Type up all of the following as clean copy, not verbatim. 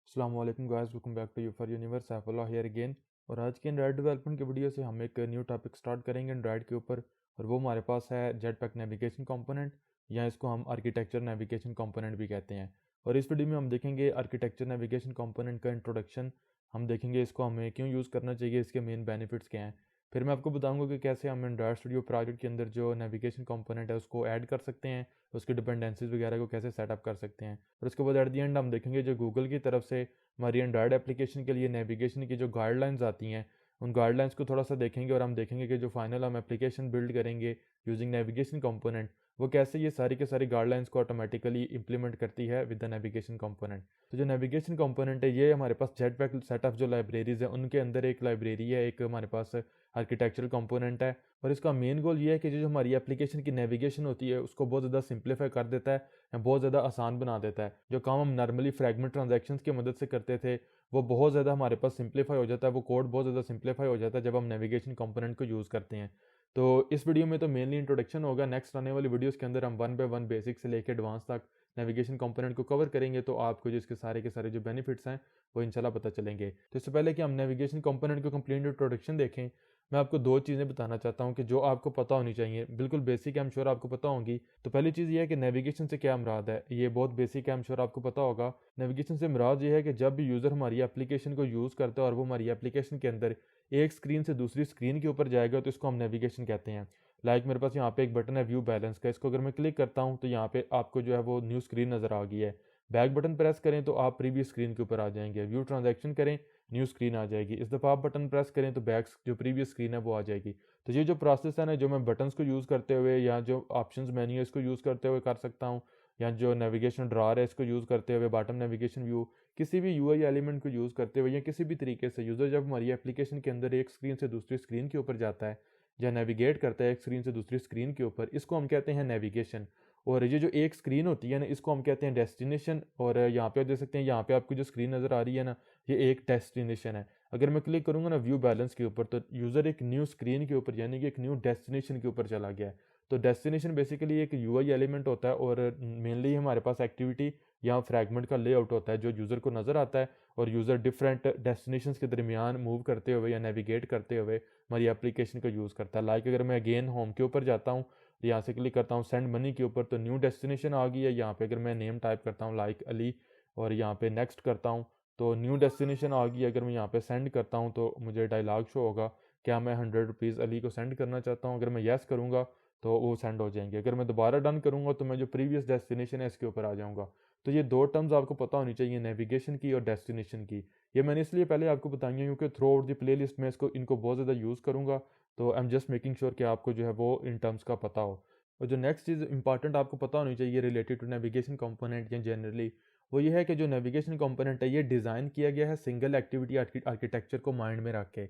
अस्सलामुअलैकुम guys, welcome back to U4Universe। Saifullah here again. और आज के एंड्रॉयड डेवलपमेंट की वीडियो से हम एक न्यू टॉपिक स्टार्ट करेंगे एंड्रॉयड के ऊपर, और वो हमारे पास है जेटपैक नेविगेशन कंपोनेंट, या इसको हम आर्किटेक्चर नेविगेशन कंपोनेंट भी कहते हैं। और इस वीडियो में हम देखेंगे आर्किटेक्चर नेविगेशन कंपोनेंट का इंट्रोडक्शन, हम देखेंगे इसको हमें क्यों यूज़ करना चाहिए, इसके मेन बेनिफिट्स क्या हैं। फिर मैं आपको बताऊंगा कि कैसे हम एंड्रॉयड स्टूडियो प्रोजेक्ट के अंदर जो नेविगेशन कंपोनेंट है उसको ऐड कर सकते हैं, उसकी डिपेंडेंसीज वगैरह को कैसे सेटअप कर सकते हैं। और उसके बाद एट दी एंड हम देखेंगे जो गूगल की तरफ से हमारी एंड्रॉयड एप्लीकेशन के लिए नेविगेशन की जो गाइडलाइंस आती हैं, उन गाइडलाइंस को थोड़ा सा देखेंगे। और हम देखेंगे कि जो फाइनल हम एप्लीकेशन बिल्ड करेंगे यूजिंग नेविगेशन कंपोनेंट, वो कैसे ये सारी के सारी गाइडलाइंस को ऑटोमेटिकली इंप्लीमेंट करती है विद द नेविगेशन कंपोनेंट। तो जो नेविगेशन कंपोनेंट है ये हमारे पास जेटपैक सेट ऑफ जो लाइब्रेरीज है उनके अंदर एक लाइब्रेरी है, एक हमारे पास आर्किटेक्चरल कंपोनेंट है। और इसका मेन गोल ये है कि जो हमारी एप्लीकेशन की नेविगेशन होती है उसको बहुत ज़्यादा सिंप्लीफाई कर देता है, बहुत ज़्यादा आसान बना देता है। जो काम हम नॉर्मली फ्रैगमेंट ट्रांजैक्शंस की मदद से करते थे वो बहुत ज़्यादा हमारे पास सिंप्लीफाई हो जाता है, वो कोड बहुत ज़्यादा सिंप्लीफाई हो जाता है जब हम नेविगेशन कंपोनेंट को यूज़ करते हैं। तो इस वीडियो में तो मेनली इंट्रोडक्शन होगा, नेक्स्ट आने वाली वीडियोस के अंदर हम वन बाय वन बेसिक से लेकर एडवांस तक नेविगेशन कंपोनेंट को कवर करेंगे, तो आपको जो इसके सारे के सारे जो बेनिफिट्स हैं वो इंशाल्लाह पता चलेंगे। तो इससे पहले कि हम नेविगेशन कंपोनेंट को कंप्लीट इंट्रोडक्शन देखें, मैं आपको दो चीज़ें बताना चाहता हूँ कि जो आपको पता होनी चाहिए, बिल्कुल बेसिक है, आई एम श्योर आपको पता होंगी। तो पहली चीज़ ये है कि नेविगेशन से क्या मुराद है, ये बहुत बेसिक है, आई एम श्योर आपको पता होगा। नेविगेशन से मुराद ये है कि जब भी यूज़र हमारी एप्लीकेशन को यूज़ करता है और वो हमारी एप्लीकेशन के अंदर एक स्क्रीन से दूसरी स्क्रीन के ऊपर जाएगा तो इसको हम नेविगेशन कहते हैं। लाइक मेरे पास यहाँ पे एक बटन है व्यू बैलेंस का, इसको अगर मैं क्लिक करता हूँ तो यहाँ पे आपको जो है वो न्यू स्क्रीन नज़र आ गई है। बैक बटन प्रेस करें तो आप प्रीवियस स्क्रीन के ऊपर आ जाएंगे। व्यू ट्रांजैक्शन करें, न्यू स्क्रीन आ जाएगी। इस दफ़ा आप बटन प्रेस करें तो बैक जो प्रीवियस स्क्रीन है वो आ जाएगी। तो ये जो प्रोसेस है ना, जो मैं बटन्स को यूज़ करते हुए या जो ऑप्शंस मेन्यू है इसको यूज़ करते हुए कर सकता हूँ, या जो नेविगेशन ड्रॉअर है इसको यूज़ करते हुए, बॉटम नेविगेशन व्यू, किसी भी यूआई एलिमेंट को यूज़ करते हुए, या किसी भी तरीके से यूज़र जब हमारी एप्लीकेशन के अंदर एक स्क्रीन से दूसरी स्क्रीन के ऊपर जाता है या नेविगेट करता है एक स्क्रीन से दूसरी स्क्रीन के ऊपर, इसको हम कहते हैं नेविगेशन। और ये जो एक स्क्रीन होती है ना, इसको हम कहते हैं डेस्टिनेशन। और यहाँ पे आप देख सकते हैं, यहाँ पे आपको जो स्क्रीन नज़र आ रही है ना, ये एक डेस्टिनेशन है। अगर मैं क्लिक करूँगा ना व्यू बैलेंस के ऊपर तो यूज़र एक न्यू स्क्रीन के ऊपर यानी कि एक न्यू डेस्टिनेशन के ऊपर चला गया है। तो डेस्टिनेशन बेसिकली एक यूआई एलिमेंट होता है, और मेनली हमारे पास एक्टिविटी या फ्रैगमेंट का लेआउट होता है जो यूज़र को नज़र आता है, और यूज़र डिफरेंट डेस्टिनेशंस के दरमियान मूव करते हुए या नेविगेट करते हुए हमारी एप्लीकेशन को यूज़ करता है। लाइक अगर मैं अगेन होम के ऊपर जाता हूँ, यहाँ से क्लिक करता हूँ सेंड मनी के ऊपर, तो न्यू डेस्टिनेशन आ गई है। यहाँ पे अगर मैं नेम टाइप करता हूँ लाइक अली, और यहाँ पे नेक्स्ट करता हूँ तो न्यू डेस्टिनेशन आ गई। अगर मैं यहाँ पे सेंड करता हूँ तो मुझे डायलॉग शो होगा, क्या मैं 100 रुपीज़ अली को सेंड करना चाहता हूँ। अगर मैं येस करूँगा तो वो सेंड हो जाएंगे। अगर मैं दोबारा डन करूँगा तो मैं जो प्रीवियस डेस्टिनेशन है इसके ऊपर आ जाऊँगा। तो ये दो टर्म्स आपको पता होनी चाहिए, नेविगेशन की और डेस्टिनेशन की। ये मैंने इसलिए पहले आपको बताई है क्योंकि through out the play list में इनको बहुत ज़्यादा यूज़ करूँगा, तो I am just making sure कि आपको जो है वो इन टर्म्स का पता हो। और जो नेक्स्ट चीज़ इंपॉर्टेंट आपको पता होनी चाहिए रिलेटेड टू नेविगेशन कंपोनेंट या जनरली, वो ये है कि जो नेविगेशन कंपोनेंट है ये डिज़ाइन किया गया है सिंगल एक्टिविटी आर्किटेक्चर को माइंड में रख के।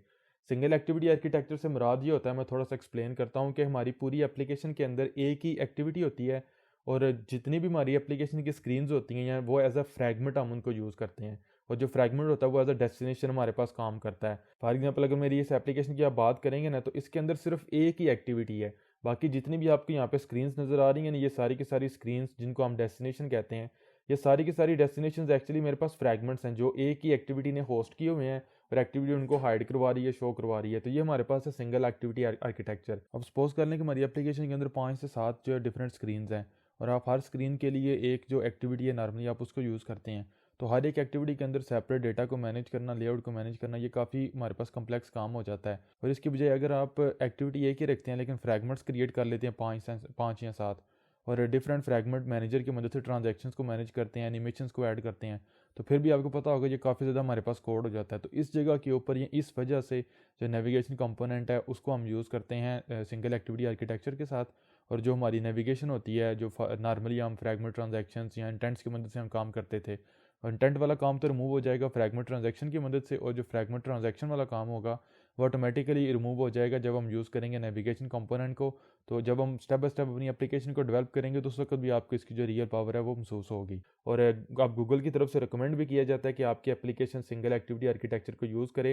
सिंगल एक्टिविटी आर्किटेक्चर से मुराद ये होता है, मैं थोड़ा सा एक्सप्लेन करता हूँ, कि हमारी पूरी एप्लीकेशन के अंदर एक ही एक्टिविटी होती है, और जितनी भी हमारी एप्लीकेशन की स्क्रीन्स होती हैं या वो एज अ फ्रैगमेंट हम उनको यूज़ करते हैं, और जो फ्रैगमेंट होता है वो एज अ डेस्टिनेशन हमारे पास काम करता है। फॉर एग्जांपल अगर मेरी इस एप्लीकेशन की आप बात करेंगे ना, तो इसके अंदर सिर्फ एक ही एक्टिविटी है। बाकी जितनी भी आपको यहाँ पे स्क्रीन्स नज़र आ रही हैं ना, ये सारी की सारी स्क्रीन्स जिनको हम डेस्टिनेशन कहते हैं, ये सारी की सारी डेस्टिनेशंस एक्चुअली मेरे पास फ्रैगमेंट्स हैं जो एक ही एक्टिविटी ने होस्ट किए हुए हैं, और एक्टिविटी उनको हाइड करवा रही है, शो करवा रही है। तो ये हमारे पास है सिंगल एक्टिविटी आर्किटेक्चर। अब सपोज कर लें कि हमारी एप्लीकेशन के अंदर 5 से 7 जो डिफरेंट स्क्रीन्स हैं, और आप हर स्क्रीन के लिए एक जो एक्टिविटी है नॉर्मली आप उसको यूज़ करते हैं। तो हर एक एक्टिविटी के अंदर सेपरेट डेटा को मैनेज करना, लेआउट को मैनेज करना, ये काफ़ी हमारे पास कम्प्लेक्स काम हो जाता है। और इसकी बजाय अगर आप एक्टिविटी एक ही रखते हैं लेकिन फ्रैगमेंट्स क्रिएट कर लेते हैं 5 या 7, और डिफरेंट फ्रैगमेंट मैनेजर की मदद से ट्रांजैक्शंस को मैनेज करते हैं, एनिमेशंस को ऐड करते हैं, तो फिर भी आपको पता होगा ये काफ़ी ज़्यादा हमारे पास कोड हो जाता है। तो इस जगह के ऊपर ये इस वजह से जो नेविगेशन कंपोनेंट है उसको हम यूज़ करते हैं सिंगल एक्टिविटी आर्किटेक्चर के साथ। और जो हमारी नेविगेशन होती है, जो नॉर्मली हम फ्रैगमेंट ट्रांजैक्शंस या इंटेंट्स की मदद से हम काम करते थे, इंटेंट वाला काम तो रिमूव हो जाएगा फ्रैगमेंट ट्रांजैक्शन की मदद से, और जो फ्रैगमेंट ट्रांजैक्शन वाला काम होगा वो ऑटोमेटिकली रिमूव हो जाएगा जब हम यूज़ करेंगे नेविगेशन कंपोनेंट को। तो जब हम स्टेप बाय स्टेप अपनी एप्लीकेशन को डेवलप करेंगे तो उस वक्त भी आपको इसकी जो रियल पावर है वो महसूस होगी। और आप गूगल की तरफ से रिकमेंड भी किया जाता है कि आपकी एप्लीकेशन सिंगल एक्टिविटी आर्किटेक्चर को यूज़ करे।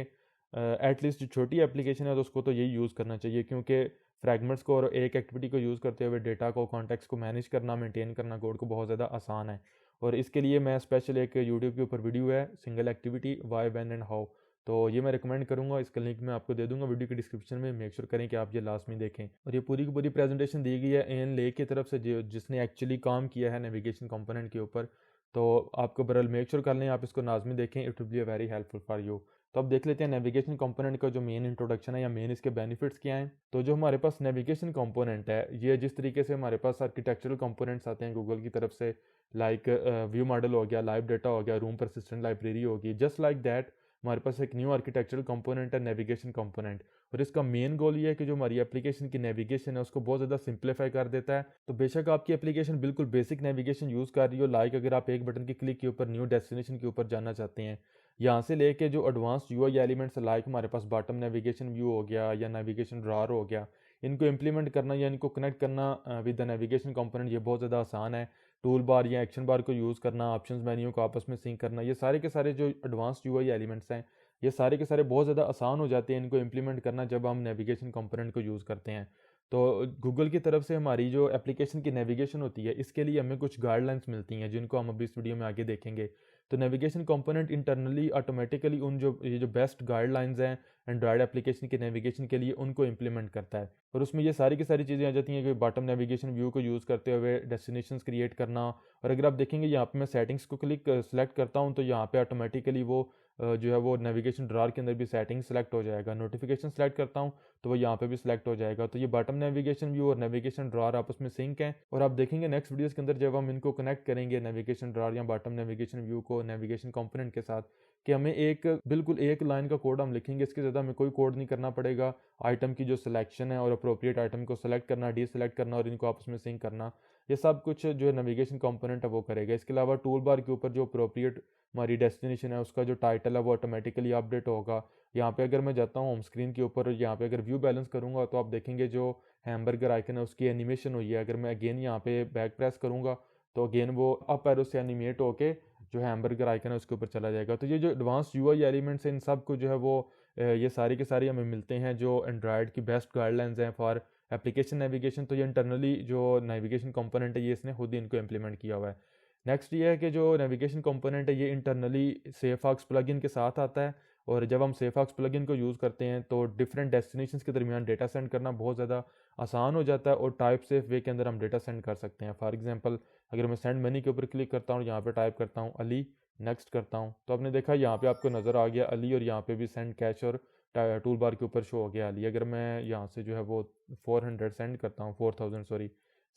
एटलीस्ट जो छोटी एप्लीकेशन है तो उसको तो यही यूज़ करना चाहिए, क्योंकि फ्रैगमेंट्स को और एक एक्टिविटी को यूज़ करते हुए डेटा को, कॉन्टेक्स्ट को मैनेज करना, मेंटेन करना कोड को बहुत ज़्यादा आसान है। और इसके लिए मैं स्पेशल एक यूट्यूब के ऊपर वीडियो है, single activity why when and how, तो ये मैं रिकमेंड करूँगा। इसका लिंक मैं आपको दे दूँगा वीडियो के डिस्क्रिप्शन में। मेक श्योर करें कि आप ये लास्ट में देखें। और ये पूरी की पूरी प्रेजेंटेशन दी गई है एन ले की तरफ से, जिसने एक्चुअली काम किया है नेविगेशन कंपोनेंट के ऊपर। तो आपको बरल मेक श्योर कर लें आप इसको लाजमी देखें, it will be very helpful for you. तो अब देख लेते हैं नेविगेशन कंपोनेंट का जो मेन इंट्रोडक्शन है या मेन इसके बेनिफिट्स क्या हैं। तो जो हमारे पास नेविगेशन कंपोनेंट है, ये जिस तरीके से हमारे पास आर्किटेक्चरल कंपोनेंट्स आते हैं गूगल की तरफ से, लाइक व्यू मॉडल हो गया, लाइव डेटा हो गया, रूम परसिस्टेंट लाइब्रेरी होगी, जस्ट लाइक दैट हमारे पास एक न्यू आर्किटेक्चरल कंपोनेंट है नेविगेशन कंपोनेंट। और इसका मेन गोल ये है कि जो हमारी एप्लीकेशन की नेविगेशन है उसको बहुत ज़्यादा सिंप्लीफाई कर देता है। तो बेशक आपकी एप्लीकेशन बिल्कुल बेसिक नेविगेशन यूज़ कर रही हो, लाइक अगर आप एक बटन की क्लिक के ऊपर न्यू डेस्टिनेशन के ऊपर जाना चाहते हैं, यहाँ से लेके जो एडवांस यूआई एलिमेंट्स लाइक हमारे पास बॉटम नेविगेशन व्यू हो गया या नेविगेशन ड्रॉअर हो गया, इनको इम्प्लीमेंट करना या इनको कनेक्ट करना विद द नेविगेशन कंपोनेंट ये बहुत ज़्यादा आसान है। टूल बार या एक्शन बार को यूज़ करना, ऑप्शंस मेन्यू को आपस में सिंक करना, ये सारे के सारे जो एडवांस यूआई एलिमेंट्स हैं ये सारे के सारे बहुत ज़्यादा आसान हो जाते हैं इनको इम्प्लीमेंट करना जब हम नेविगेशन कंपोनेंट को यूज़ करते हैं। तो गूगल की तरफ से हमारी जो एप्लीकेशन की नेविगेशन होती है इसके लिए हमें कुछ गाइडलाइंस मिलती हैं जिनको हम अभी इस वीडियो में आगे देखेंगे। तो नेविगेशन कंपोनेंट इंटरनली ऑटोमेटिकली उन जो ये जो बेस्ट गाइडलाइंस हैं एंड्रॉयड एप्लीकेशन के नेविगेशन के लिए उनको इम्प्लीमेंट करता है। और उसमें ये सारी की सारी चीज़ें आ जाती हैं कि बॉटम नेविगेशन व्यू को यूज़ करते हुए डेस्टिनेशंस क्रिएट करना। और अगर आप देखेंगे यहाँ पे मैं सेटिंग्स को क्लिक सेलेक्ट करता हूँ तो यहाँ पे ऑटोमेटिकली वो जो है वो नेविगेशन ड्रॉअर के अंदर भी सेटिंग सेलेक्ट हो जाएगा। नोटिफिकेशन सेलेक्ट करता हूँ तो वो यहाँ पे भी सिलेक्ट हो जाएगा। तो ये बॉटम नेविगेशन व्यू और नेविगेशन ड्रॉअर आपस में सिंक हैं। और आप देखेंगे नेक्स्ट वीडियोस के अंदर जब हम इनको कनेक्ट करेंगे नेविगेशन ड्रॉअर या बॉटम नेविगेशन व्यू को नेविगेशन कंपोनेंट के साथ, कि हमें एक बिल्कुल एक लाइन का कोड हम लिखेंगे, इसके ज़्यादा हमें कोई कोड नहीं करना पड़ेगा। आइटम की जो सिलेक्शन है और अप्रोप्रिएट आइटम को सेलेक्ट करना, डी सेलेक्ट करना और इनको आपस में सिंक करना, ये सब कुछ जो है नेविगेशन कंपोनेंट है वो करेगा। इसके अलावा टूल बार के ऊपर जो अप्रोप्रिएट हमारी डेस्टिनेशन है उसका जो टाइटल है वो ऑटोमेटिकली अपडेट होगा। यहाँ पे अगर मैं जाता हूँ होम स्क्रीन के ऊपर, यहाँ पे अगर व्यू बैलेंस करूँगा तो आप देखेंगे जो हैमबर्गर आइकन है उसकी एनिमेशन हुई है। अगर मैं अगेन यहाँ पे बैक प्रेस करूँगा तो अगेन वो अप एरो से एनिमेट होके जो हैमबर्गर आइकन है उसके ऊपर चला जाएगा। तो ये जो एडवांस यूआई एलिमेंट्स हैं इन सब को जो है वो ये सारी के सारी हमें मिलते हैं जो एंड्रॉयड की बेस्ट गाइडलाइंस हैं फॉर एप्लीकेशन नेविगेशन। तो ये इंटरनली जो नेविगेशन कंपोनेंट है ये इसने खुद ही इनको इम्प्लीमेंट किया हुआ है। नेक्स्ट ये है कि जो नेविगेशन कंपोनेंट है ये इंटरनली सेफॉक्स प्लगइन के साथ आता है। और जब हम सेफॉक्स प्लगइन को यूज़ करते हैं तो डिफरेंट डेस्टिनेशंस के दरमियान डेटा सेंड करना बहुत ज़्यादा आसान हो जाता है और टाइप सेफ वे के अंदर हम डेटा सेंड कर सकते हैं। फॉर एग्जांपल अगर मैं सेंड मनी के ऊपर क्लिक करता हूँ, यहाँ पे टाइप करता हूँ अली, नेक्स्ट करता हूँ, तो आपने देखा यहाँ पे आपको नज़र आ गया अली और यहाँ पे भी सेंड कैश और टूल बार के ऊपर शो हो गया अली। अगर मैं यहाँ से जो है वो 400 सेंड करता हूँ, 4000 सॉरी,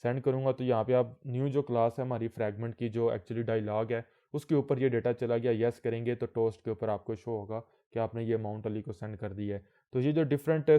सेंड करूँगा तो यहाँ पे आप न्यू जो क्लास है हमारी फ्रैगमेंट की जो एक्चुअली डायलॉग है उसके ऊपर ये डेटा चला गया। यस करेंगे तो टोस्ट के ऊपर आपको शो होगा कि आपने ये अमाउंट अली को सेंड कर दी है। तो ये जो डिफरेंट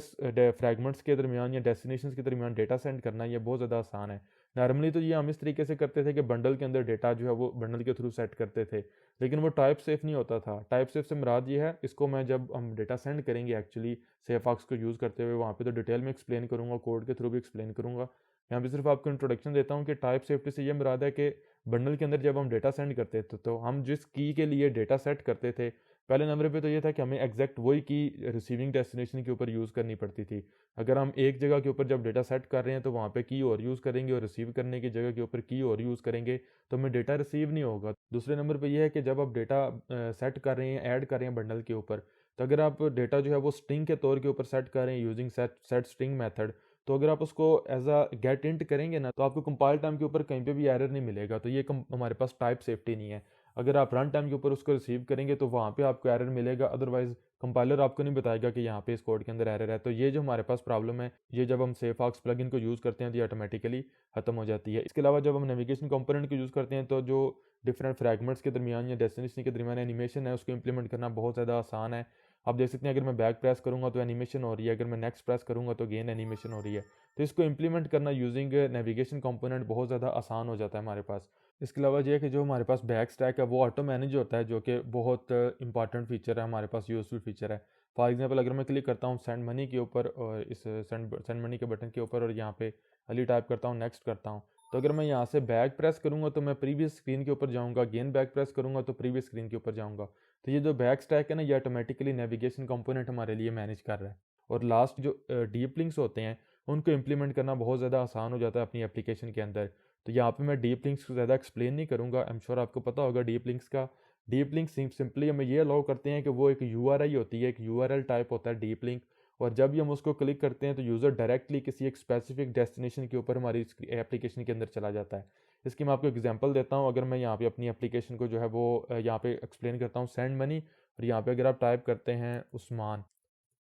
फ्रैगमेंट्स के दरमियान या डेस्टिनेशंस के दरमियान डेटा सेंड करना ये बहुत ज़्यादा आसान है। नॉर्मली तो ये हम इस तरीके से करते थे कि बंडल के अंदर डेटा जो है वो बंडल के थ्रू सेट करते थे, लेकिन वो टाइप सेफ नहीं होता था। टाइप सेफ से मुराद ये है, इसको मैं जब हम डेटा सेंड करेंगे एक्चुअली सेफॉक्स को यूज़ करते हुए वहाँ पे तो डिटेल में एक्सप्लेन करूँगा, कोड के थ्रू भी एक्सप्लेन करूँगा। यहाँ पे सिर्फ आपको इंट्रोडक्शन देता हूँ कि टाइप सेफ्टी से ये मुराद है कि बंडल के अंदर जब हम डेटा सेंड करते थे तो हम जिस की के लिए डेटा सेट करते थे पहले नंबर पे तो ये था कि हमें एग्जैक्ट वही की रिसीविंग डेस्टिनेशन के ऊपर यूज़ करनी पड़ती थी। अगर हम एक जगह के ऊपर जब डेटा सेट कर रहे हैं तो वहाँ पे की और यूज़ करेंगे और रिसीव करने की जगह के ऊपर की और यूज़ करेंगे तो हमें डेटा रिसीव नहीं होगा। दूसरे नंबर पे ये है कि जब आप डेटा सेट कर रहे हैं, ऐड कर रहे हैं बंडल के ऊपर, तो अगर आप डेटा जो है वो स्ट्रिंग के तौर के ऊपर सेट कर रहे हैं यूजिंग सेट स्ट्रिंग मेथड, तो अगर आप उसको एज अ गेट इंट करेंगे ना तो आपको कंपाइल टाइम के ऊपर कहीं पे भी एरर नहीं मिलेगा। तो ये हमारे पास टाइप सेफ्टी नहीं है। अगर आप रन टाइम के ऊपर उसको रिसीव करेंगे तो वहाँ पे आपको एरर मिलेगा, अदरवाइज कंपाइलर आपको नहीं बताएगा कि यहाँ पे इस कोड के अंदर एरर है। तो ये जो हमारे पास प्रॉब्लम है ये जब हम सेफॉक्स प्लगइन को यूज़ करते हैं तो ये ऑटोमेटिकली खत्म हो जाती है। इसके अलावा जब हम नेविगेशन कंपोनेंट को यूज़ करते हैं तो जो डिफरेंट फ्रैगमेंट्स के दरमियान या डेस्टिनेशन के दरमियान एनिमेशन है उसको इंप्लीमेंट करना बहुत ज़्यादा आसान है। आप देख सकते हैं अगर मैं बैक प्रेस करूँगा तो एनिमेशन हो रही है, अगर मैं नेक्स्ट प्रेस करूँगा तो गेन एनिमेशन हो रही है। तो इसको इंप्लीमेंट करना यूजिंग नेविगेशन कंपोनेंट बहुत ज़्यादा आसान हो जाता है हमारे पास। इसके अलावा ये है कि जो हमारे पास बैक स्टैक है वो ऑटो मैनेज होता है, जो कि बहुत इंपॉर्टेंट फीचर है हमारे पास, यूजफुल फीचर है। फॉर एग्जांपल अगर मैं क्लिक करता हूँ सेंड मनी के ऊपर और इस सेंड मनी के बटन के ऊपर और यहाँ पे अली टाइप करता हूँ, नेक्स्ट करता हूँ, तो अगर मैं यहाँ से बैक प्रेस करूँगा तो मैं प्रीवियस स्क्रीन के ऊपर जाऊँगा, अगेन बैक प्रेस करूँगा तो प्रीवियस स्क्रीन के ऊपर जाऊँगा। तो ये जो बैक स्टैक है ना ये ऑटोमेटिकली नेविगेशन कंपोनेंट हमारे लिए मैनेज कर रहा है। और लास्ट जो डीप लिंक्स होते हैं उनको इम्प्लीमेंट करना बहुत ज़्यादा आसान हो जाता है अपनी एप्लीकेशन के अंदर। तो यहाँ पे मैं डीप लिंक्स को ज़्यादा एक्सप्लेन नहीं करूँगा, आई एम श्योर आपको पता होगा डीप लिंक्स का। डीप लिंक सिंपली हमें ये अलाउ करते हैं कि वो एक यूआरआई होती है, एक यूआरएल टाइप होता है डीप लिंक, और जब भी हम उसको क्लिक करते हैं तो यूज़र डायरेक्टली किसी एक स्पेसिफिक डेस्टिनेशन के ऊपर हमारी एप्लीकेशन के अंदर चला जाता है। इसकी मैं आपको एग्जांपल देता हूँ। अगर मैं यहाँ पे अपनी एप्लीकेशन को जो है वो यहाँ पे एक्सप्लेन करता हूँ, सेंड मनी, और यहाँ पे अगर आप टाइप करते हैं उस्मान,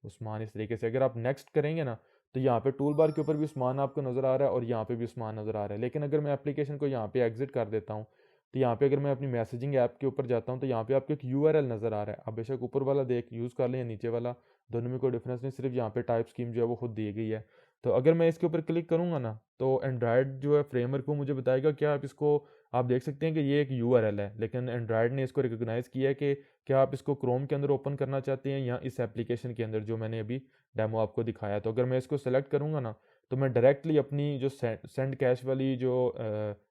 उस्मान इस तरीके से अगर आप नेक्स्ट करेंगे ना, तो यहाँ पे टूल बार के ऊपर भी उस्मान आपको नज़र आ रहा है और यहाँ पे भी उस्मान नज़र आ रहा है। लेकिन अगर मैं एप्लीकेशन को यहाँ पे एग्जिट कर देता हूँ, तो यहाँ पे अगर मैं अपनी मैसेजिंग ऐप के ऊपर जाता हूँ, तो यहाँ पे आपको एक यूआरएल नज़र आ रहा है। अब बेशक ऊपर वाला देख यूज़ कर लें या नीचे वाला, दोनों में कोई डिफरेंस नहीं, सिर्फ यहाँ पे टाइप स्कीम जो है वो खुद दी गई है। तो अगर मैं इसके ऊपर क्लिक करूँगा ना, तो एंड्रॉयड जो है फ्रेमवर्क वो मुझे बताएगा क्या आप इसको, आप देख सकते हैं कि ये एक यूआरएल है, लेकिन एंड्रॉयड ने इसको रिकॉग्नाइज़ किया है कि क्या आप इसको क्रोम के अंदर ओपन करना चाहते हैं या इस एप्लीकेशन के अंदर जो मैंने अभी डेमो आपको दिखाया। तो अगर मैं इसको सेलेक्ट करूँगा ना, तो मैं डायरेक्टली अपनी जो सेंड कैश वाली जो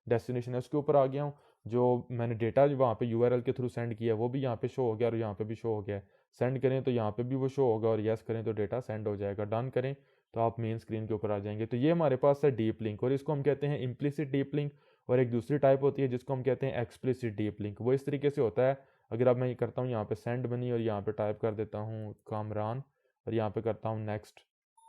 डेस्टिनेशन है उसके ऊपर आ गया हूँ। जो मैंने डेटा जो वहाँ पे यूआरएल के थ्रू सेंड किया वो भी यहाँ पे शो हो गया और यहाँ पे भी शो हो गया है। सेंड करें तो यहाँ पे भी वो शो होगा और यस करें तो डेटा सेंड हो जाएगा। डन करें तो आप मेन स्क्रीन के ऊपर आ जाएंगे। तो ये हमारे पास है डीप लिंक, और इसको हम कहते हैं इम्प्लिसिट डीप लिंक। और एक दूसरी टाइप होती है जिसको हम कहते हैं एक्सप्लिसिट डीप लिंक। वो इस तरीके से होता है, अगर अब मैं ये करता हूँ यहाँ पे सेंड मनी और यहाँ पे टाइप कर देता हूँ कामरान और यहाँ पे करता हूँ नेक्स्ट,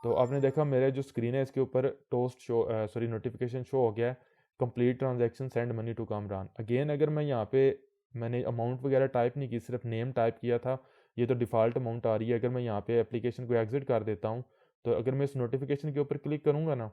तो आपने देखा मेरे जो स्क्रीन है इसके ऊपर toast show sorry notification show हो गया है, complete transaction send money to Kamran. Again अगर मैं यहाँ पे मैंने अमाउंट वगैरह टाइप नहीं की, सिर्फ नेम टाइप किया था, ये तो डिफ़ॉल्ट अमाउंट आ रही है। अगर मैं यहाँ पे एप्लीकेशन को एग्जिट कर देता हूँ, तो अगर मैं इस नोटिफिकेशन के ऊपर क्लिक करूँगा ना,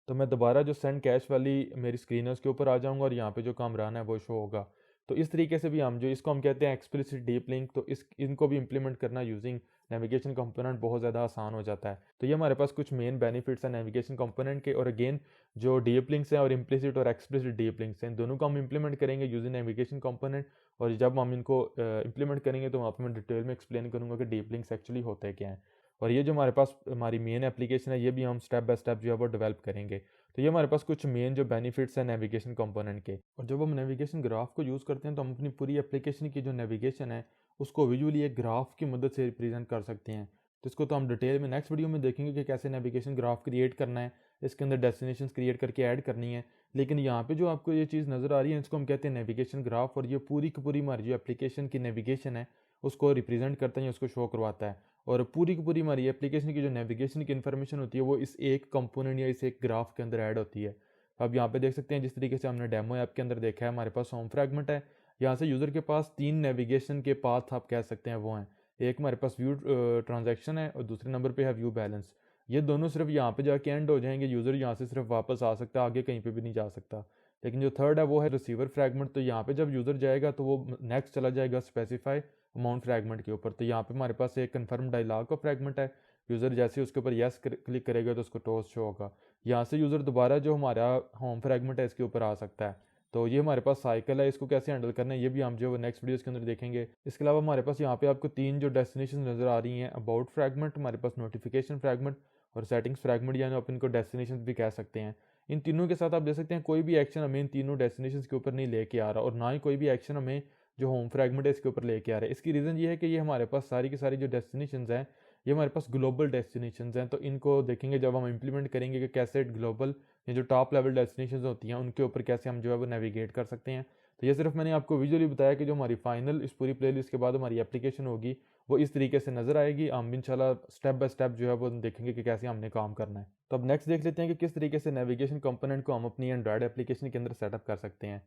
तो मैं दोबारा जो सेंड कैश वाली मेरी स्क्रीन है उसके ऊपर आ जाऊंगा और यहाँ पे जो कामरान है वो शो होगा। तो इस तरीके से भी हम जो इसको हम कहते हैं एक्सप्लिसिट डीप लिंक, तो इनको भी इंप्लीमेंट करना यूजिंग नेविगेशन कंपोनेंट बहुत ज़्यादा आसान हो जाता है। तो ये हमारे पास कुछ मेन बेनिफिट्स हैं नेविगेशन कंपोनेंट के। और अगेन जो डीप लिंक्स हैं और इम्प्लिसिट और एक्सप्लिसिट डीप लिंक्स हैं, इन दोनों को हम इंप्लीमेंट करेंगे यूजिंग नेविगेशन कंपोनेंट। और जब हम इनको इंप्लीमेंट करेंगे तो वहाँ पर मैं डिटेल में एक्सप्लेन करूँगा कि डीप लिंक्स एक्चुअली होते क्या हैं। और ये जो हमारे पास हमारी मेन एप्लीकेशन है, ये भी हम स्टेप बाय स्टेप जो है वो डेवलप करेंगे। तो ये हमारे पास कुछ मेन जो बेनिफिट्स हैं नेविगेशन कंपोनेंट के। और जब हम नेविगेशन ग्राफ को यूज़ करते हैं तो हम अपनी पूरी एप्लीकेशन की जो नेविगेशन है उसको विजुअली एक ग्राफ की मदद से रिप्रेजेंट कर सकते हैं। तो इसको तो हम डिटेल में नेक्स्ट वीडियो में देखेंगे कि कैसे नेविगेशन ग्राफ क्रिएट करना है, इसके अंदर डेस्टिनेशंस क्रिएट करके ऐड करनी है। लेकिन यहाँ पे जो आपको ये चीज़ नज़र आ रही है इसको हम कहते हैं नेविगेशन ग्राफ, और ये पूरी की पूरी हमारी जो एप्लीकेशन की नेविगेशन है उसको रिप्रेजेंट करता है, उसको शो करवाता है। और पूरी की पूरी हमारी एप्लीकेशन की जो नेविगेशन की इन्फॉर्मेशन होती है वो इस एक कंपोनेंट या इस एक ग्राफ के अंदर ऐड होती है। अब यहाँ पे देख सकते हैं जिस तरीके से हमने डेमो ऐप के अंदर देखा है, हमारे पास होम फ्रैगमेंट है। यहाँ से यूज़र के पास 3 नेविगेशन के पाथ आप कह सकते हैं वो हैं। एक हमारे पास व्यू ट्रांजैक्शन है और दूसरे नंबर पे है व्यू बैलेंस। ये दोनों सिर्फ यहाँ पे जाके एंड हो जाएंगे, यूज़र यहाँ से सिर्फ वापस आ सकता है, आगे कहीं पे भी नहीं जा सकता। लेकिन जो थर्ड है वो है रिसीवर फ्रैगमेंट। तो यहाँ पे जब यूज़र जाएगा तो वो नेक्स्ट चला जाएगा स्पेसिफाई अमाउंट फ्रैगमेंट के ऊपर। तो यहाँ पे हमारे पास एक कन्फर्म डायलॉग का फ्रैगमेंट है, यूज़र जैसे उसके ऊपर यस क्लिक करेगा तो उसको टोस्ट शो होगा। यहाँ से यूज़र दोबारा जो हमारा होम फ्रैगमेंट है इसके ऊपर आ सकता है। तो ये हमारे पास साइकिल है, इसको कैसे हैंडल करना है ये भी हम जो नेक्स्ट वीडियोस के अंदर देखेंगे। इसके अलावा हमारे पास यहाँ पे आपको 3 जो डेस्टिनेशन नज़र आ रही हैं, अबाउट फ्रैगमेंट, हमारे पास नोटिफिकेशन फ्रैगमेंट और सेटिंग्स फ्रैगमेंट, यानी आप इनको डेस्टिनेशन भी कह सकते हैं। इन तीनों के साथ आप देख सकते हैं कोई भी एक्शन हमें इन तीनों डेस्टिनेशन के ऊपर नहीं लेके आ रहा, और ना ही कोई भी एक्शन हमें जो होम फ्रैगमेंट है इसके ऊपर लेके आ रहा है। इसकी रीज़न ये है कि ये हमारे पास सारी की सारी जो डेस्टिनेशन हैं ये हमारे पास ग्लोबल डेस्टिनेशन हैं। तो इनको देखेंगे जब हम इंप्लीमेंट करेंगे कि कैसे ग्लोबल ये जो टॉप लेवल डेस्टिनेशन होती हैं उनके ऊपर कैसे हम जो है वो नेविगेट कर सकते हैं। तो ये सिर्फ मैंने आपको विजुअली बताया कि जो हमारी फाइनल इस पूरी प्लेलिस्ट के बाद हमारी एप्लीकेशन होगी वो इस तरीके से नज़र आएगी। हम इंशाल्लाह स्टेप बाय स्टेप जो है वो देखेंगे कि कैसे हमने काम करना है। तो अब नेक्स्ट देख लेते हैं कि किस तरीके से नेविगेशन कंपोनेंट को हम अपनी एंड्रॉयड एप्लीकेशन के अंदर सेटअप कर सकते हैं।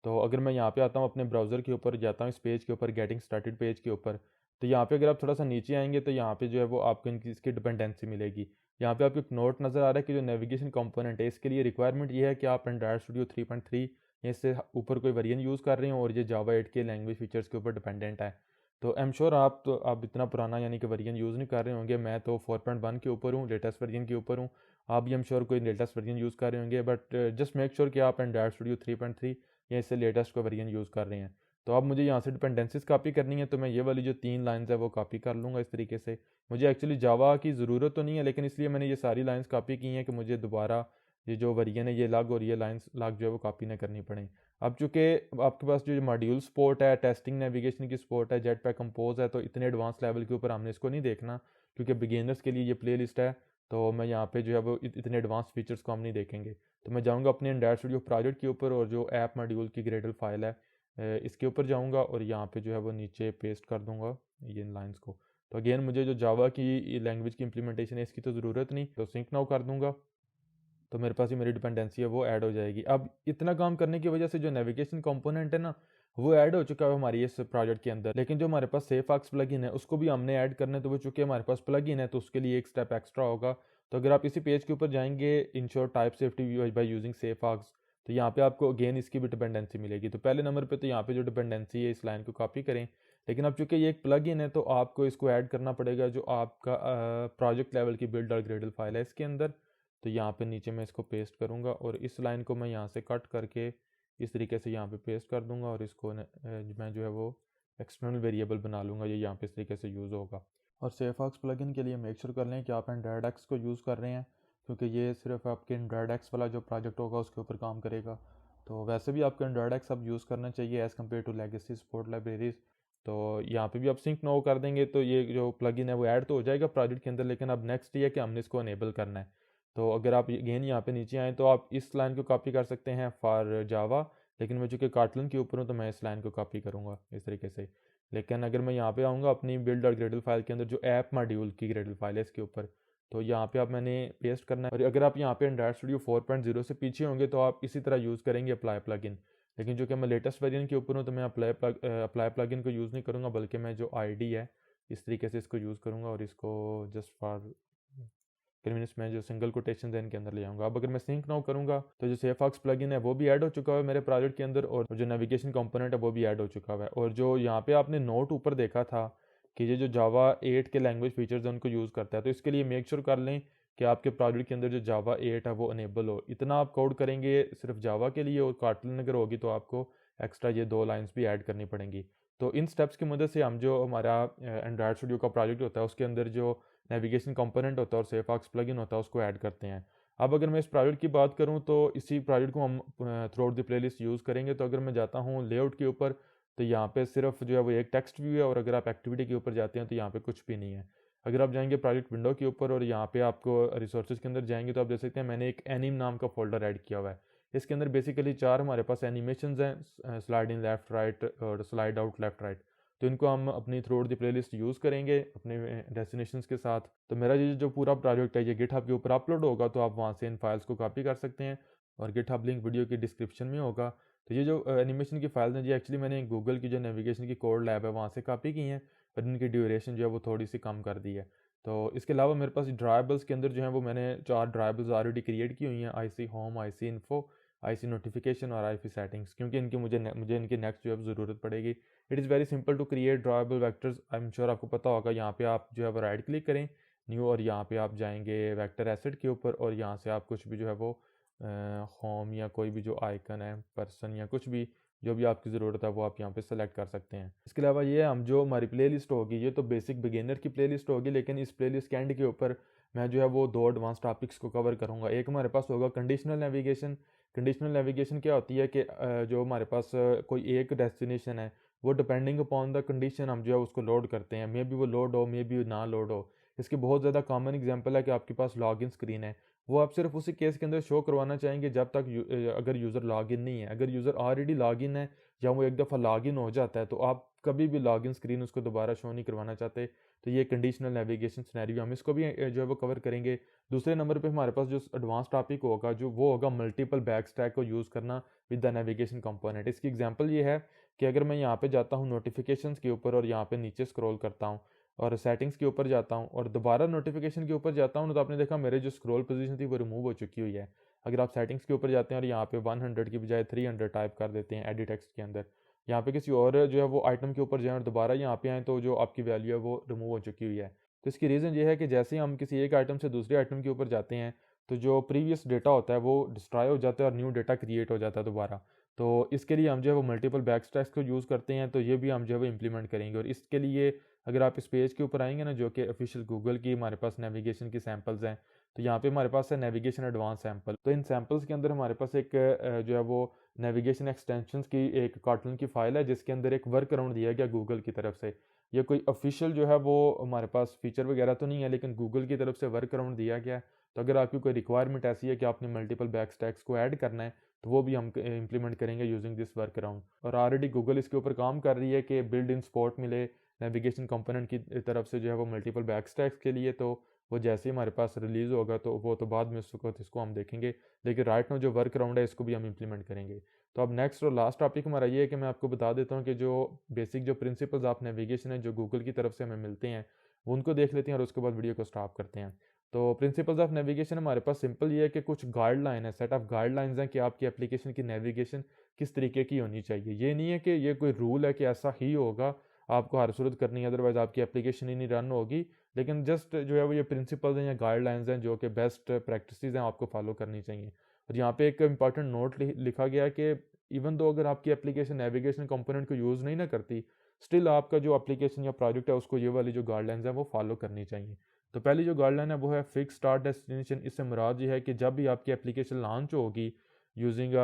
तो अगर मैं यहाँ पे आता हूँ अपने ब्राउज़र के ऊपर, जाता हूँ इस पेज के ऊपर, गेटिंग स्टार्टेड पेज के ऊपर, तो यहाँ पे अगर आप थोड़ा सा नीचे आएंगे तो यहाँ पे जो है वो आपको इनकी इसकी डिपेंडेंसी मिलेगी। यहाँ पे आपको एक नोट नज़र आ रहा है कि जो नेविगेशन कंपोनेंट है इसके लिए रिक्वायरमेंट ये है कि आप एंड्रॉयड स्टूडियो 3.3 या इससे ऊपर कोई वेरिएंट यूज़ कर रहे हो और ये जावा 8 के लैंग्वेज फीचर्स के ऊपर डिपेंडेंट है। तो आई एम श्योर आप इतना पुराना यानी कि वेरिएंट यूज़ नहीं कर रहे होंगे। मैं तो 4.1 के ऊपर हूँ, लेटेस्ट वेरिएंट के ऊपर हूँ। आप भी आई एम श्योर कोई लेटेस्ट वेरिएंट यूज़ कर रहे होंगे, बट जस्ट मेक श्योर कि आप एंड्रॉयड स्टूडियो 3.3 या इससे लेटेस्ट को वेरिएंट यूज़ कर रहे हैं। तो अब मुझे यहाँ से डिपेंडेंसीज कॉपी करनी है, तो मैं ये वाली जो 3 लाइंस है वो कॉपी कर लूँगा इस तरीके से। मुझे एक्चुअली जावा की ज़रूरत तो नहीं है, लेकिन इसलिए मैंने ये सारी लाइंस कॉपी की हैं कि मुझे दोबारा ये जो वेरिएंट है ये लग और ये लाइंस लग जो है वो कॉपी ना करनी पड़े। अब चूँकि आपके पास जो मॉड्यूल सपोर्ट है, टेस्टिंग नेविगेशन की सपोर्ट है, जेटपैक कंपोज है, तो इतने एडवांस लेवल के ऊपर हमने इसको नहीं देखना क्योंकि बिगिनर्स के लिए ये प्ले लिस्ट है। तो मैं यहाँ पे जो है वो इतने एडवांस फीचर्स को हम नहीं देखेंगे। तो मैं जाऊँगा अपने एंड्रॉयड स्टूडियो प्रोजेक्ट के ऊपर और जो ऐप मॉड्यूल की ग्रेडल फाइल है इसके ऊपर जाऊँगा और यहाँ पे जो है वो नीचे पेस्ट कर दूँगा ये इन लाइंस को। तो अगेन मुझे जो जावा की लैंग्वेज की इंप्लीमेंटेशन है इसकी तो ज़रूरत नहीं, तो सिंक नाउ कर दूँगा। तो मेरे पास ये मेरी डिपेंडेंसी है वो ऐड हो जाएगी। अब इतना काम करने की वजह से जो नेविगेशन कंपोनेंट है ना वो ऐड हो चुका है हमारी इस प्रोजेक्ट के अंदर, लेकिन जो हमारे पास सेफऑक्स प्लगइन है उसको भी हमने ऐड करना है। तो वो चूंकि हमारे पास प्लगइन है तो उसके लिए एक स्टेप एक्स्ट्रा होगा। तो अगर आप इसी पेज के ऊपर जाएंगे ensure type safety by using सेफऑक्स, तो यहाँ पे आपको अगेन इसकी भी डिपेंडेंसी मिलेगी। तो पहले नंबर पे तो यहाँ पे जो डिपेंडेंसी है इस लाइन को कॉपी करें, लेकिन अब चूंकि ये एक प्लगइन है तो आपको इसको ऐड करना पड़ेगा जो आपका प्रोजेक्ट लेवल की बिल्ड और ग्रेडल फाइल है इसके अंदर। तो यहाँ पे नीचे मैं इसको पेस्ट करूँगा और इस लाइन को मैं यहाँ से कट करके इस तरीके से यहाँ पे पेस्ट कर दूँगा और इसको मैं जो है वो एक्सटर्नल वेरिएबल बना लूँगा, ये यहाँ पे इस तरीके से यूज़ होगा। और सेफऑक्स प्लगइन के लिए मेक श्योर कर लें कि आप एंड्रॉयड एक्स को यूज़ कर रहे हैं, क्योंकि ये सिर्फ आपके एंड्रॉयड एक्स वाला जो प्रोजेक्ट होगा उसके ऊपर काम करेगा। तो वैसे भी आपको एंड्रॉयड एक्स अब यूज़ करना चाहिए as compared to legacy support libraries. तो यहाँ पे भी आप सिंक नो कर देंगे तो ये जो प्लगइन है वो ऐड तो हो जाएगा प्रोजेक्ट के अंदर, लेकिन अब नेक्स्ट ये है कि हमने इसको अनेबल करना है। तो अगर आप अगेन यहाँ पे नीचे आएँ तो आप इस लाइन को कॉपी कर सकते हैं फॉर जावा, लेकिन मैं चूँकि कॉटलिन के ऊपर हूँ तो मैं इस लाइन को कॉपी करूँगा इस तरीके से। लेकिन अगर मैं यहाँ पे आऊँगा अपनी बिल्ड और ग्रेडल फाइल के अंदर जो ऐप मॉड्यूल की ग्रेडल फाइल है इसके ऊपर, तो यहाँ पे आप मैंने पेस्ट करना है। और अगर आप यहाँ पे एंड्रॉयड स्टूडियो 4.0 से पीछे होंगे तो आप इसी तरह यूज़ करेंगे अप्लाई प्लगइन, लेकिन जो कि मैं लेटेस्ट वर्जन के ऊपर हूँ तो मैं अप्लाई प्लगइन को यूज़ नहीं करूँगा, बल्कि मैं जो आईडी है इस तरीके से इसको यूज़ करूँगा और इसको जस्ट फॉर कन्वीनियंस में जो सिंगल कोटेशन है इनके अंदर ले आऊँगा। अब अगर मैं सिंक नाउ करूँगा तो जो सेफऑक्स प्लगइन है वो भी ऐड हो चुका है मेरे प्रोजेक्ट के अंदर और जो नेविगेशन कंपोनेंट है वो भी ऐड हो चुका है। और जो यहाँ पे आपने नोट ऊपर देखा था कि ये जो जावा 8 के लैंग्वेज फीचर्स हैं उनको यूज़ करता है, तो इसके लिए मेक श्योर कर लें कि आपके प्रोजेक्ट के अंदर जो जावा 8 है वो अनेबल हो। इतना आप कोड करेंगे सिर्फ जावा के लिए, और कॉटलिन अगर होगी तो आपको एक्स्ट्रा ये 2 लाइन्स भी ऐड करनी पड़ेंगी। तो इन स्टेप्स की मदद से हम जो हमारा एंड्रॉयड स्टूडियो का प्रोजेक्ट होता है उसके अंदर जो नेविगेशन कंपोनेंट होता है और सेफऑक्स प्लगइन होता है उसको ऐड करते हैं। अब अगर मैं इस प्रोजेक्ट की बात करूं तो इसी प्रोजेक्ट को हम through out the playlist use करेंगे। तो अगर मैं जाता हूं लेआउट के ऊपर तो यहाँ पे सिर्फ जो है वो एक टेक्स्ट व्यू है, और अगर आप एक्टिविटी के ऊपर जाते हैं तो यहाँ पे कुछ भी नहीं है। अगर आप जाएंगे प्रोजेक्ट विंडो के ऊपर और यहाँ पे आपको रिसोर्सेज के अंदर जाएंगे तो आप देख सकते हैं मैंने एक एनिम नाम का फोल्डर ऐड किया हुआ है। इसके अंदर बेसिकली 4 हमारे पास एनिमेशन हैं, स्लाइड इन लेफ्ट राइट और स्लाइड आउट लेफ्ट राइट। तो इनको हम अपनी through out the playlist use करेंगे अपने डेस्टिनेशंस के साथ। तो मेरा ये जो पूरा प्रोजेक्ट है ये गिटहब के ऊपर अपलोड होगा, तो आप वहाँ से इन फाइल्स को कॉपी कर सकते हैं और गिटहब लिंक वीडियो की डिस्क्रिप्शन में होगा। तो ये जो एनिमेशन की फाइल्स हैं ये एक्चुअली मैंने गूगल की जो नेविगेशन की कोड लैब है वहाँ से कॉपी की हैं, और इनकी ड्यूरेशन जो है वो थोड़ी सी कम कर दी है। तो इसके अलावा मेरे पास ड्राइबल्स के अंदर जो है वो मैंने 4 ड्राइबल्स ऑलरेडी क्रिएट की हुई हैं, IC home, IC info, IC notification और आईसी सेटिंग्स, क्योंकि इनकी मुझे इनकी नेक्स्ट जो है ज़रूरत पड़ेगी। It is very simple to create drawable vectors, I am sure आपको पता होगा। यहाँ पे आप जो है वो राइट क्लिक करें न्यू, और यहाँ पे आप जाएंगे वेक्टर एसेट के ऊपर और यहाँ से आप कुछ भी जो है वो होम या कोई भी जो आइकन है पर्सन या कुछ भी जो भी आपकी ज़रूरत है वो आप यहाँ पे सेलेक्ट कर सकते हैं। इसके अलावा ये हम जो हमारी प्लेलिस्ट होगी ये तो बेसिक बिगिनर की प्लेलिस्ट होगी, लेकिन इस प्लेलिस्ट के एंड के ऊपर मैं जो है वो 2 एडवांस टॉपिक्स को कवर करूँगा। एक हमारे पास होगा कंडीशनल नेविगेशन। कंडीशनल नेविगेशन क्या होती है कि जो हमारे पास कोई एक डेस्टिनेशन है वो डिपेंडिंग अपॉन द कंडीशन हम जो है उसको लोड करते हैं, मे बी वो लोड हो मे बी ना लोड हो। इसकी बहुत ज़्यादा कॉमन एग्जांपल है कि आपके पास लॉगिन स्क्रीन है, वो आप सिर्फ उसी केस के अंदर शो करवाना चाहेंगे जब तक अगर यूज़र लॉगिन नहीं है। अगर यूज़र ऑलरेडी लॉगिन है या वो एक दफ़ा लॉगिन हो जाता है तो आप कभी भी लॉगिन स्क्रीन उसको दोबारा शो नहीं करवाना चाहते। तो ये कंडीशनल नेविगेशन सिनेरियो हम इसको भी जो है वो कवर करेंगे। दूसरे नंबर पे हमारे पास जो एडवांस टॉपिक होगा जो वो होगा मल्टीपल बैक स्टैक को यूज़ करना विद द नेविगेशन कंपोनेंट। इसकी एग्जांपल ये है कि अगर मैं यहाँ पे जाता हूँ नोटिफिकेशंस के ऊपर और यहाँ पे नीचे स्क्रॉल करता हूँ और सेटिंग्स के ऊपर जाता हूँ और दोबारा नोटिफिकेशन के ऊपर जाता हूँ तो आपने देखा मेरे जो स्क्रॉल पोजीशन थी वो रिमूव हो चुकी हुई है। अगर आप सेटिंग्स के ऊपर जाते हैं और यहाँ पे 100 की बजाय 300 टाइप कर देते हैं एडिट टेक्स्ट के अंदर, यहाँ पे किसी और जो है वो आइटम के ऊपर जाएँ और दोबारा यहाँ पे आएँ तो जो आपकी वैल्यू है वो रिमूव हो चुकी हुई है। तो इसकी रीज़न ये है कि जैसे ही हम किसी एक आइटम से दूसरे आइटम के ऊपर जाते हैं तो जो प्रीवियस डेटा होता है वो डिस्ट्रॉय हो जाता है और न्यू डेटा क्रिएट हो जाता है दोबारा। तो इसके लिए हम जो है वो मल्टीपल बैकस्टैक्स को यूज़ करते हैं, तो ये भी हम जो है वो इम्प्लीमेंट करेंगे। और इसके लिए अगर आप इस पेज के ऊपर आएंगे ना जो कि ऑफिशियल गूगल की हमारे पास नेविगेशन की सैम्पल्स हैं, तो यहाँ पे हमारे पास है नेविगेशन एडवांस सैम्पल। तो इन सैम्पल्स के अंदर हमारे पास एक जो है वो नेविगेशन एक्सटेंशंस की एक Kotlin की फ़ाइल है जिसके अंदर एक वर्क अराउंड दिया गया गूगल की तरफ से। ये कोई ऑफिशियल जो है वो हमारे पास फीचर वगैरह तो नहीं है, लेकिन गूगल की तरफ से वर्क अराउंड दिया गया है। तो अगर आपकी कोई रिक्वायरमेंट ऐसी है कि आपने मल्टीपल बैकस्टैक्स को ऐड करना है, तो वो भी हम इम्प्लीमेंट करेंगे यूजिंग दिस वर्क अराउंड। और ऑलरेडी गूगल इसके ऊपर काम कर रही है कि बिल्ड इन सपोर्ट मिले नेविगेशन कंपोनेंट की तरफ से जो है वो मल्टीपल बैकस्टैक्स के लिए। तो वो जैसे ही हमारे पास रिलीज़ होगा तो वो तो बाद में इसको हम देखेंगे, लेकिन राइट नाउ जो वर्क अराउंड है इसको भी हम इम्प्लीमेंट करेंगे। तो अब नेक्स्ट और लास्ट टॉपिक हमारा ये है कि मैं आपको बता देता हूँ कि जो बेसिक जो प्रिंसिपल्स ऑफ नेविगेशन है जो गूगल की तरफ से हमें मिलते हैं वो उनको देख लेते हैं और उसके बाद वीडियो को स्टॉप करते हैं। तो प्रिंसिपल्स ऑफ नेविगेशन हमारे पास सिंपल ये है कि कुछ गाइडलाइन है, सेट ऑफ गाइडलाइंस हैं कि आपकी एप्लीकेशन की नेविगेशन किस तरीके की होनी चाहिए। ये नहीं है कि ये कोई रूल है कि ऐसा ही होगा, आपको हर सूरत करनी है, अदरवाइज आपकी एप्लीकेशन ही नहीं रन होगी। लेकिन जस्ट जो है वो ये प्रिंसिपल्स हैं या गाइडलाइंस हैं जो कि बेस्ट प्रैक्टिसेस हैं, आपको फॉलो करनी चाहिए। और यहाँ पे एक इंपॉर्टेंट नोट लिखा गया है कि इवन दो अगर आपकी एप्लीकेशन नेविगेशन कंपोनेंट को यूज़ नहीं ना करती, स्टिल आपका जो एप्लीकेशन या प्रोजेक्ट है उसको ये वाली जो गाइडलाइंस है वो फॉलो करनी चाहिए। तो पहली जो गाइडलाइन है वो है फिक्स स्टार्ट डेस्टिनेशन। इससे मुराद ये है कि जब भी आपकी एप्लीकेशन लॉन्च होगी यूजिंग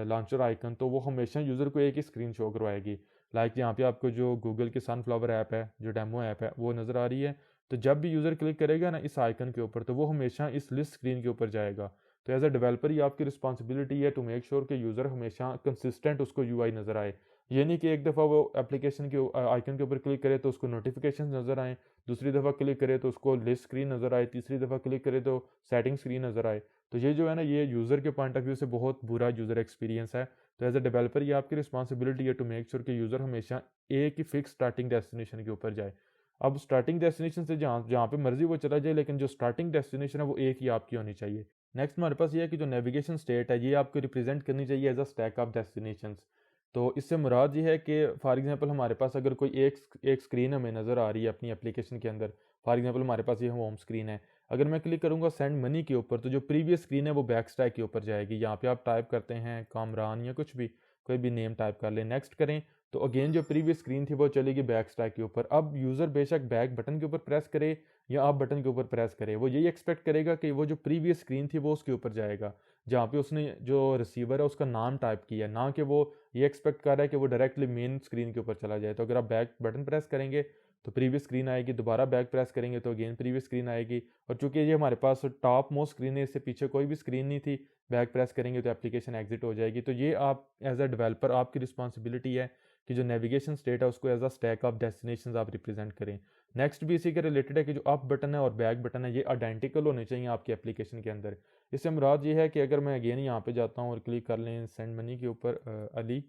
लॉन्चर आइकन, तो वो हमेशा यूज़र को एक ही स्क्रीन शो करवाएगी। लाइक यहाँ पे आपको जो गूगल की सनफ्लावर ऐप है, जो डेमो ऐप है, वो नज़र आ रही है। तो जब भी यूज़र क्लिक करेगा ना इस आइकन के ऊपर, तो वो हमेशा इस लिस्ट स्क्रीन के ऊपर जाएगा। तो एज अ डेवलपर ये आपकी रिस्पॉन्सिबिलिटी है टू मेक श्योर कि यूज़र हमेशा कंसिस्टेंट उसको यूआई नज़र आए। ये नहीं कि एक दफ़ा वो एप्लीकेशन के आइकन के ऊपर क्लिक करे तो उसको नोटिफिकेशन नज़र आए, दूसरी दफ़ा क्लिक करे तो उसको लिस्ट स्क्रीन नज़र आए, तीसरी दफ़ा क्लिक करे तो सेटिंग स्क्रीन नज़र आए। तो ये जो है ना, ये यूज़र के पॉइंट ऑफ व्यू से बहुत बुरा यूज़र एक्सपीरियंस है। तो एज अ डेवलपर ये आपकी रिस्पॉन्सिबिलिटी है टू मेक श्योर कि यूज़र हमेशा एक ही फिक्स स्टार्टिंग डेस्टिनेशन के ऊपर जाए। अब स्टार्टिंग डेस्टिनेशन से जहाँ जहाँ पे मर्जी वो चला जाए, लेकिन जो स्टार्टिंग डेस्टिनेशन है वो एक ही आपकी होनी चाहिए। नेक्स्ट हमारे पास ये है कि जो नेविगेशन स्टेट है ये आपको रिप्रेजेंट करनी चाहिए as a stack of destinations. तो इससे मुराद ये है कि फॉर एग्जांपल हमारे पास अगर कोई एक स्क्रीन हमें नज़र आ रही है अपनी एप्लीकेशन के अंदर, फॉर एग्जांपल हमारे पास ये होम स्क्रीन है। अगर मैं क्लिक करूँगा सेंड मनी के ऊपर, तो जो प्रीवियस स्क्रीन है वो बैक स्टैक के ऊपर जाएगी। यहाँ पे आप टाइप करते हैं कामरान या कुछ भी, कोई भी नेम टाइप कर लें, नेक्स्ट करें, तो अगेन जो प्रीवियस स्क्रीन थी वो चलेगी बैक स्टैक के ऊपर। अब यूज़र बेशक बैक बटन के ऊपर प्रेस करे या आप बटन के ऊपर प्रेस करें, वो यही एक्सपेक्ट करेगा कि वो जो प्रीवियस स्क्रीन थी वो उसके ऊपर जाएगा जहाँ पे उसने जो रिसीवर है उसका नाम टाइप किया है, ना कि वो ये एक्सपेक्ट कर रहा है कि वो डायरेक्टली मेन स्क्रीन के ऊपर चला जाए। तो अगर आप बैक बटन प्रेस करेंगे तो प्रीवियस स्क्रीन आएगी, दोबारा बैक प्रेस करेंगे तो अगेन प्रीवियस स्क्रीन आएगी। और चूंकि ये हमारे पास टॉप मोस्ट स्क्रीन है, इससे पीछे कोई भी स्क्रीन नहीं थी, बैक प्रेस करेंगे तो एप्लीकेशन एग्जिट हो जाएगी। तो ये आप एज अ डेवलपर आपकी रिस्पॉन्सिबिलिटी है कि जो नेविगेशन स्टेट है उसको as a stack of destinations आप रिप्रेजेंट करें। नेक्स्ट भी इसी के रिलेटेड है कि जो अप बटन है और बैक बटन है ये आइडेंटिकल होने चाहिए आपकी एप्लीकेशन के अंदर। इससे मुराद ये है कि अगर मैं अगेन यहाँ पे जाता हूँ और क्लिक कर लें सेंड मनी के ऊपर अली,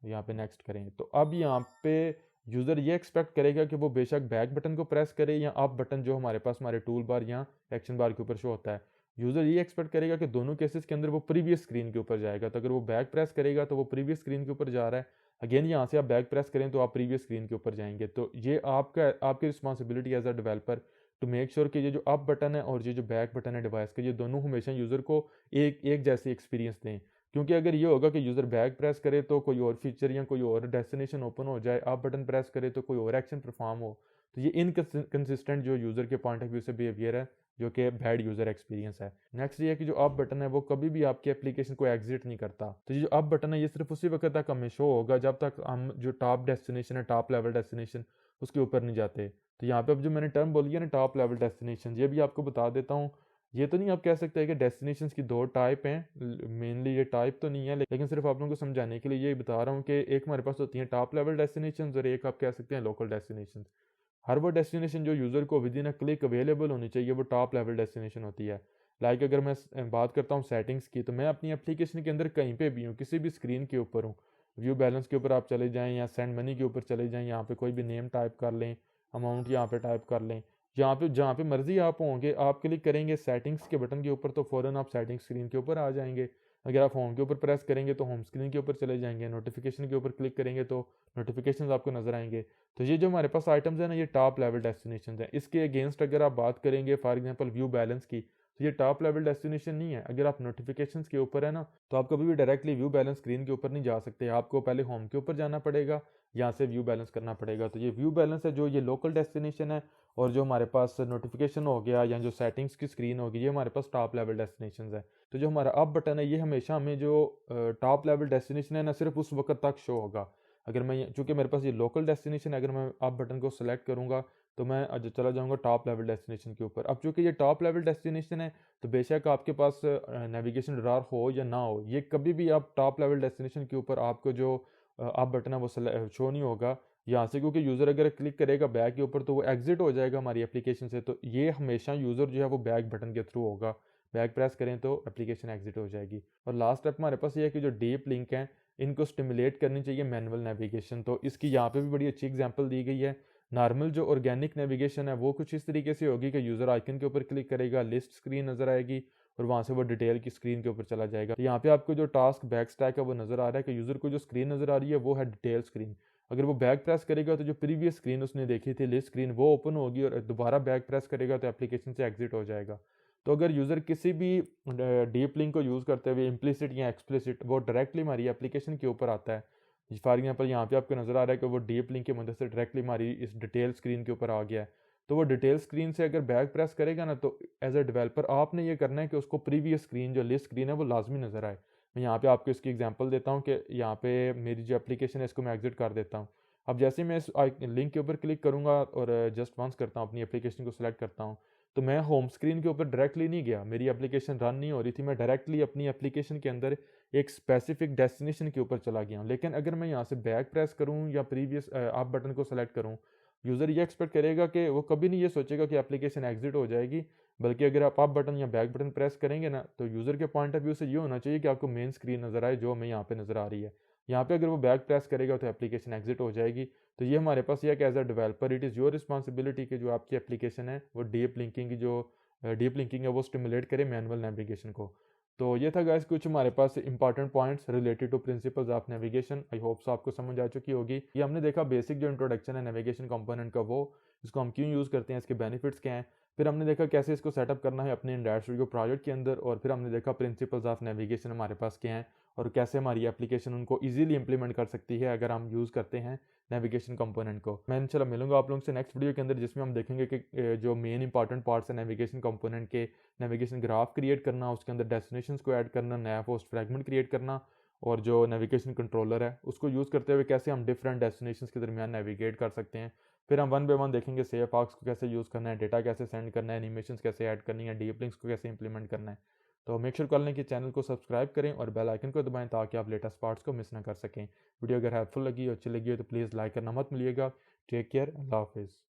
यहाँ पे नेक्स्ट करें, तो अब यहाँ पे यूज़र ये एक्सपेक्ट करेगा कि वो बेशक बैक बटन को प्रेस करे या अप बटन जो हमारे पास हमारे टूल बार या एक्शन बार के ऊपर शो होता है, यूज़र ये एक्सपेक्ट करेगा कि दोनों केसेस के अंदर वो प्रीवियस स्क्रीन के ऊपर जाएगा। तो अगर वो बैक प्रेस करेगा तो वो प्रीवियस स्क्रीन के ऊपर जा रहा है, अगेन यहाँ से आप बैक प्रेस करें तो आप प्रीवियस स्क्रीन के ऊपर जाएंगे। तो ये आपकी responsibility as a developer to make sure कि ये जो अप बटन है और ये जो बैक बटन है डिवाइस के, ये दोनों हमेशा यूज़र को एक जैसी एक्सपीरियंस दें। क्योंकि अगर ये होगा कि यूज़र बैक प्रेस करे तो कोई और फीचर या कोई और डेस्टिनेशन ओपन हो जाए, अप बटन प्रेस करे तो कोई और एक्शन परफॉर्म हो, तो ये इनकंसिस्टेंट जो यूज़र के पॉइंट ऑफ व्यू से बिहेवियर है, जो कि बैड यूज़र एक्सपीरियंस है। नेक्स्ट ये है कि जो अप बटन है वो कभी भी आपकी एप्लीकेशन को एग्जिट नहीं करता। तो ये जो अप बटन है ये सिर्फ उसी वक्त तक हमें शो होगा जब तक हम जो टॉप डेस्टिनेशन है, टॉप लेवल डेस्टिनेशन, उसके ऊपर नहीं जाते। तो यहाँ पे अब जो मैंने टर्म बोली है ना टॉप लेवल डेस्टिनेशन, ये भी आपको बता देता हूँ। ये तो नहीं आप कह सकते कि डेस्टिनेशंस की दो टाइप हैं, मेनली ये टाइप तो नहीं है, लेकिन सिर्फ आप लोगों को समझाने के लिए ये बता रहा हूँ कि एक हमारे पास होती है टॉप लेवल डेस्टिनेशंस और एक आप कह सकते हैं लोकल डेस्टिनेशंस। हर वो डेस्टिनेशन जो यूज़र को with in a click available होनी चाहिए वो टॉप लेवल डेस्टिनेशन होती है। लाइक अगर मैं बात करता हूँ सेटिंग्स की, तो मैं अपनी एप्लीकेशन के अंदर कहीं पे भी हूँ, किसी भी स्क्रीन के ऊपर हूँ, व्यू बैलेंस के ऊपर आप चले जाएँ या सेंड मनी के ऊपर चले जाएँ, यहाँ पे कोई भी नेम टाइप कर लें, अमाउंट यहाँ पे टाइप कर लें, जहाँ पे मर्जी आप होंगे, आप क्लिक करेंगे सेटिंग्स के बटन के ऊपर तो फ़ौरन आप सेटिंग्स स्क्रीन के ऊपर आ जाएंगे। अगर आप होम के ऊपर प्रेस करेंगे तो होम स्क्रीन के ऊपर चले जाएंगे, नोटिफिकेशन के ऊपर क्लिक करेंगे तो नोटिफिकेशन आपको नजर आएंगे। तो ये जो हमारे पास आइटम्स है ना, ये टॉप लेवल डेस्टिनेशन है। इसके अगेंस्ट अगर आप बात करेंगे फॉर एग्जांपल व्यू बैलेंस की, तो ये टॉप लेवल डेस्टिनेशन नहीं है। अगर आप नोटिफिकेशंस के ऊपर है ना, तो आप कभी भी डायरेक्टली व्यू बैलेंस स्क्रीन के ऊपर नहीं जा सकते, आपको पहले होम के ऊपर जाना पड़ेगा, यहाँ से व्यू बैलेंस करना पड़ेगा। तो ये व्यू बैलेंस है जो ये लोकल डेस्टिनेशन है, और जो हमारे पास नोटिफिकेशन हो गया या जो सेटिंग्स की स्क्रीन होगी, ये हमारे पास टॉप लेवल डेस्टिनेशन है। तो जो हमारा अप बटन है ये हमेशा हमें जो टॉप लेवल डेस्टिनेशन है ना, सिर्फ उस वक्त तक शो होगा। अगर मैं चूंकि मेरे पास ये लोकल डेस्टिनेशन है, अगर मैं अप बटन को सेलेक्ट करूंगा तो मैं चला जाऊंगा टॉप लेवल डेस्टिनेशन के ऊपर। अब चूंकि ये टॉप लेवल डेस्टिनेशन है, तो बेशक आपके पास नेविगेशन रडार हो या ना हो, ये कभी भी आप टॉप लेवल डेस्टिनेशन के ऊपर आपको जो अप बटन है वो शो नहीं होगा यहाँ से, क्योंकि यूज़र अगर क्लिक करेगा बैक के ऊपर तो वो एग्जिट हो जाएगा हमारी एप्लीकेशन से। तो ये हमेशा यूज़र जो है वो बैक बटन के थ्रू होगा, बैक प्रेस करें तो एप्लीकेशन एग्जिट हो जाएगी। और लास्ट स्टेप हमारे पास ये है कि जो डीप लिंक हैं इनको स्टिमुलेट करनी चाहिए मैनुअल नेविगेशन। तो इसकी यहाँ पे भी बड़ी अच्छी एग्जांपल दी गई है। नॉर्मल जो ऑर्गेनिक नेविगेशन है वो कुछ इस तरीके से होगी कि यूज़र आइकन के ऊपर क्लिक करेगा, लिस्ट स्क्रीन नज़र आएगी और वहाँ से वो डिटेल की स्क्रीन के ऊपर चला जाएगा। तो यहाँ पे आपको जो टास्क बैक स्टैक है वो नज़र आ रहा है कि यूज़र को जो स्क्रीन नज़र आ रही है वो है डिटेल स्क्रीन। अगर वो बैक प्रेस करेगा तो जो प्रीवियस स्क्रीन उसने देखी थी लिस्ट स्क्रीन वो ओपन होगी, और दोबारा बैक प्रेस करेगा तो एप्लीकेशन से एग्जिट हो जाएगा। तो अगर यूज़र किसी भी डीप लिंक को यूज़ करते हुए इम्प्लिसिट या एक्सप्लिसिट वो डायरेक्टली हमारी एप्लीकेशन के ऊपर आता है, फॉर एग्जाम्पल यहाँ पे आपको नज़र आ रहा है कि वो डीप लिंक की मदद से डायरेक्टली हमारी इस डिटेल स्क्रीन के ऊपर आ गया है, तो वो डिटेल स्क्रीन से अगर बैक प्रेस करेगा ना, तो एज अ डेवलपर आपने ये करना है कि उसको प्रीवियस स्क्रीन जो लिस्ट स्क्रीन है वो लाजमी नज़र आए। मैं यहाँ पे आपको इसकी एग्जांपल देता हूँ कि यहाँ पे मेरी जो एप्लीकेशन है इसको मैं एग्जिट कर देता हूँ। अब जैसे मैं इस लिंक के ऊपर क्लिक करूँगा और जस्ट वंस करता हूँ, अपनी एप्लीकेशन को सिलेक्ट करता हूँ, तो मैं होम स्क्रीन के ऊपर डायरेक्टली नहीं गया, मेरी एप्लीकेशन रन नहीं हो रही थी, मैं डायरेक्टली अपनी एप्लीकेशन के अंदर एक स्पेसिफिक डेस्टिनेशन के ऊपर चला गया हूँ। लेकिन अगर मैं यहाँ से बैक प्रेस करूँ या प्रीवियस अप बटन को सेलेक्ट करूँ, यूज़र ये एक्सपेक्ट करेगा कि वो कभी नहीं ये सोचेगा कि एप्लीकेशन एग्जिट हो जाएगी, बल्कि अगर आप अप बटन या बैक बटन प्रेस करेंगे ना, तो यूज़र के पॉइंट ऑफ व्यू से ये होना चाहिए कि आपको मेन स्क्रीन नज़र आए जो हमें यहाँ पे नज़र आ रही है। यहाँ पे अगर वो बैक प्रेस करेगा तो एप्लीकेशन एग्जिट हो जाएगी। तो ये हमारे पास यह कि as a developer it is your responsibility कि जो आपकी एप्लीकेशन है वो डीप लिंकिंग है वो स्टिमुलेट करे मैनुअल नेविगेशन को। तो ये था गाइस कुछ हमारे पास important points related to principles of navigation. I hope so आपको समझ आ चुकी होगी। ये हमने देखा बेसिक जो इंट्रोडक्शन है नेविगेशन कंपोनेंट का, वो इसको हम क्यों यूज़ करते हैं, इसके बेनिफिट्स क्या हैं। फिर हमने देखा कैसे इसको सेटअप करना है अपने एंड्रॉइड स्टूडियो प्रोजेक्ट के अंदर, और फिर हमने देखा प्रिंसिपल्स ऑफ नेविगेशन हमारे पास क्या हैं और कैसे हमारी एप्लीकेशन उनको ईजिली इंप्लीमेंट कर सकती है अगर हम यूज़ करते हैं नेविगेशन कंपोनेंट को। मैं इंशाल्लाह मिलूंगा आप लोगों से नेक्स्ट वीडियो के अंदर, जिसमें हम देखेंगे कि जो मेन इंपॉर्टेंट पार्ट्स है नेविगेशन कंपोनेंट के, नेविगेशन ग्राफ क्रिएट करना, उसके अंदर डेस्टिनेशंस को ऐड करना, नया पोस्ट फ्रैगमेंट क्रिएट करना, और जो नेविगेशन कंट्रोलर है उसको यूज़ करते हुए कैसे हम डिफरेंट डेस्टिनेशंस के दरमियान नेविगेट कर सकते हैं। फिर हम वन बाय वन देखेंगे JetPacks को कैसे यूज़ करना है, डेटा कैसे सेंड करना है, एनिमेशंस कैसे ऐड करनी है, डीप लिंक्स को कैसे इंप्लीमेंट करना है। तो मेक श्योर कर लें कि चैनल को सब्सक्राइब करें और बेल आइकन को दबाएं ताकि आप लेटेस्ट पार्ट्स को मिस ना कर सकें। वीडियो अगर हेल्पफुल लगी और अच्छी लगी हो तो प्लीज़ लाइक करना मत भूलिएगा। टेक केयर, अल्लाह हाफिज़।